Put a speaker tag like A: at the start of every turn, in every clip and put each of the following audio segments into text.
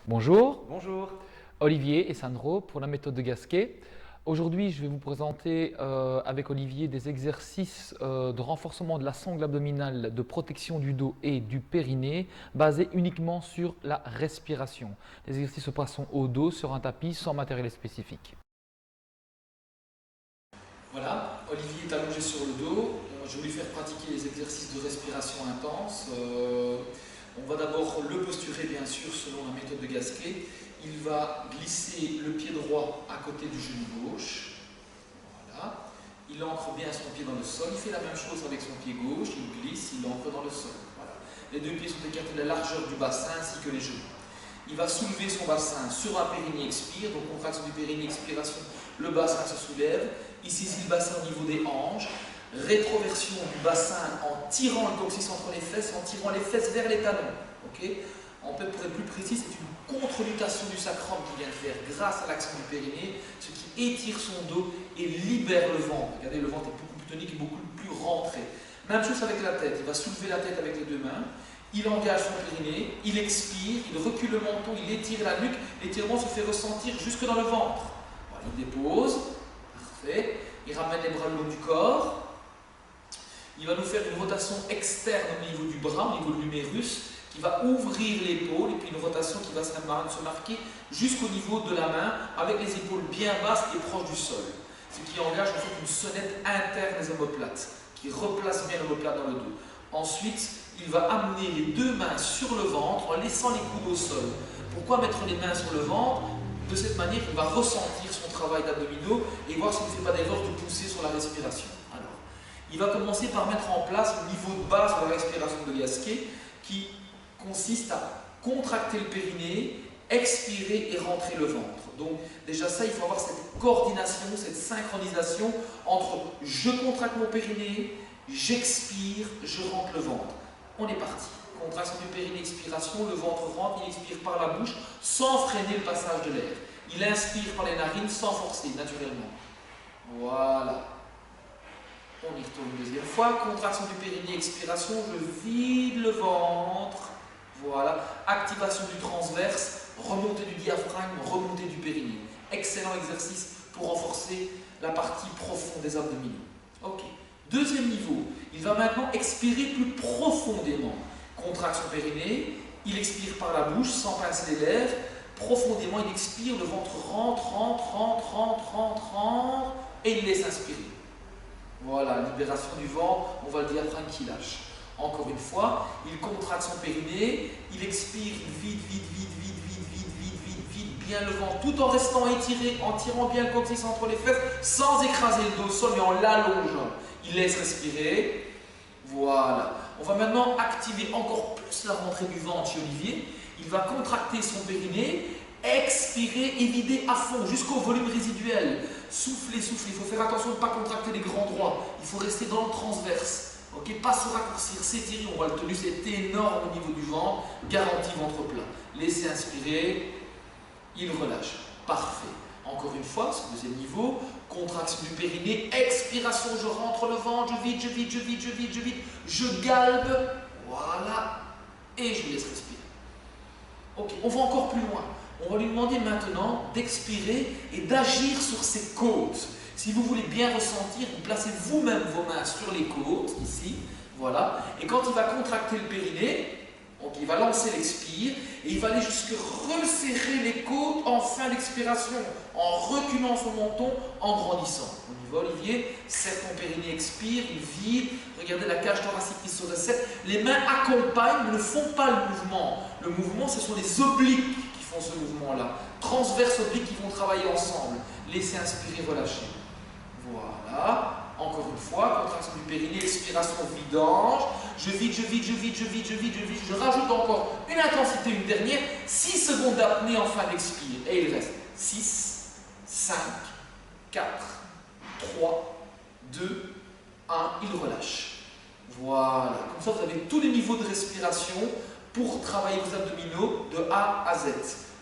A: Bonjour,
B: Bonjour.
A: Olivier et Sandro pour la méthode de Gasquet. Aujourd'hui, je vais vous présenter avec Olivier des exercices de renforcement de la sangle abdominale, de protection du dos et du périnée, basés uniquement sur la respiration. Les exercices se passent au dos sur un tapis sans matériel spécifique. Voilà, Olivier est allongé sur le dos. Je vais lui faire pratiquer les exercices de respiration intense. On va d'abord le posturer, bien sûr, selon la méthode de Gasquet. Il va glisser le pied droit à côté du genou gauche. Voilà. Il ancre bien son pied dans le sol. Il fait la même chose avec son pied gauche. Il glisse, il ancre dans le sol. Voilà. Les deux pieds sont écartés de la largeur du bassin ainsi que les genoux. Il va soulever son bassin sur un périnée, expire. Donc, contraction du périnée, expiration, le bassin se soulève. Il saisit le bassin au niveau des hanches. Rétroversion du bassin en tirant le coccyx entre les fesses, en tirant les fesses vers les talons. Okay, en fait, pour être plus précis, c'est une contre-lutation du sacrum qu'il vient de faire grâce à l'action du périnée, ce qui étire son dos et libère le ventre. Regardez, le ventre est beaucoup plus tonique et beaucoup plus rentré. Même chose avec la tête. Il va soulever la tête avec les deux mains. Il engage son périnée, il expire, il recule le menton, il étire la nuque. L'étirement se fait ressentir jusque dans le ventre. Voilà, il dépose. Parfait. Il ramène les bras le long du corps. Il va nous faire une rotation externe au niveau du bras, au niveau de l'humérus, qui va ouvrir l'épaule, et puis une rotation qui va se marquer jusqu'au niveau de la main, avec les épaules bien basses et proches du sol. Ce qui engage en fait une sonnette interne des omoplates, qui replace bien l'omoplate dans le dos. Ensuite, il va amener les deux mains sur le ventre en laissant les coudes au sol. Pourquoi mettre les mains sur le ventre? De cette manière, il va ressentir son travail d'abdominaux et voir s'il ne fait pas d'erreur de pousser sur la respiration. Alors, il va commencer par mettre en place le niveau de base de la respiration de Gasquet qui consiste à contracter le périnée, expirer et rentrer le ventre. Donc déjà ça, il faut avoir cette coordination, cette synchronisation entre je contracte mon périnée, j'expire, je rentre le ventre. On est parti. Contraction du périnée, expiration, le ventre rentre, il expire par la bouche sans freiner le passage de l'air. Il inspire par les narines sans forcer, naturellement. Voilà. On y retourne une deuxième fois. Contraction du périnée, expiration, je vide le ventre. Voilà. Activation du transverse, remontée du diaphragme, remontée du périnée. Excellent exercice pour renforcer la partie profonde des abdominaux. Ok. Deuxième niveau, il va maintenant expirer plus profondément. Contraction périnée, il expire par la bouche sans pincer les lèvres. Profondément, il expire, le ventre rentre, et il laisse inspirer. Voilà, libération du ventre, on va le diaphragme qui lâche. Encore une fois, il contracte son périnée, il expire, il vide bien le ventre, tout en restant étiré, en tirant bien le coccyx entre les fesses, sans écraser le dos au sol, mais en l'allongeant. Il laisse respirer. Voilà. On va maintenant activer encore plus la rentrée du ventre chez Olivier. Il va contracter son périnée, expirer et vider à fond jusqu'au volume résiduel. Souffler. Il faut faire attention de ne pas contracter les grands droits. Il faut rester dans le transverse. Ok, pas se raccourcir, s'étirer. On voit le tonus est énorme au niveau du ventre. Garantie ventre plat. Laissez inspirer. Il relâche. Parfait. Encore une fois, ce deuxième niveau, contraction du périnée, expiration, je rentre le ventre, je vide, je galbe, voilà, et je laisse respirer. Ok, on va encore plus loin. On va lui demander maintenant d'expirer et d'agir sur ses côtes. Si vous voulez bien ressentir, vous placez vous-même vos mains sur les côtes, ici, voilà, et quand il va contracter le périnée, donc il va lancer l'expire et il va aller jusque resserrer les côtes en fin d'expiration, en reculant son menton, en grandissant. On y va, Olivier, serre ton périnée, expire, il vide, regardez la cage thoracique qui se resserre. Les mains accompagnent, mais ne font pas le mouvement. Le mouvement, ce sont les obliques qui font ce mouvement-là. Transverse obliques qui vont travailler ensemble. Laissez inspirer, relâcher. Voilà. Encore une fois, contraction du périnée, expiration, vidange. Je vide. Je rajoute encore une intensité, une dernière. 6 secondes d'apnée en fin d'expire. Et il reste 6, 5, 4, 3, 2, 1. Il relâche. Voilà. Comme ça, vous avez tous les niveaux de respiration pour travailler vos abdominaux de A à Z.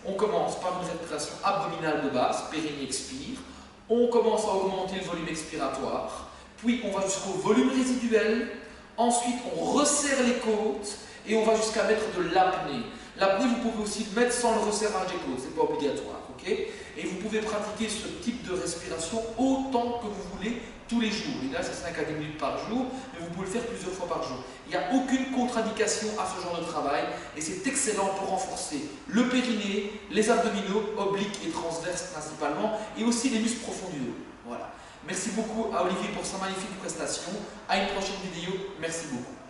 A: On commence par une respiration abdominale de base, périnée expire. On commence à augmenter le volume expiratoire, puis on va jusqu'au volume résiduel, ensuite on resserre les côtes et on va jusqu'à mettre de l'apnée. L'apnée, vous pouvez aussi le mettre sans le resserrage des côtes, ce n'est pas obligatoire. Okay, et vous pouvez pratiquer ce type de respiration autant que vous voulez, tous les jours. Et là, c'est 5 à 10 minutes par jour, mais vous pouvez le faire plusieurs fois par jour. Il n'y a aucune contre-indication à ce genre de travail et c'est excellent pour renforcer le périnée, les abdominaux, obliques et transverses principalement, et aussi les muscles profonds du dos. Voilà. Merci beaucoup à Olivier pour sa magnifique prestation. À une prochaine vidéo. Merci beaucoup.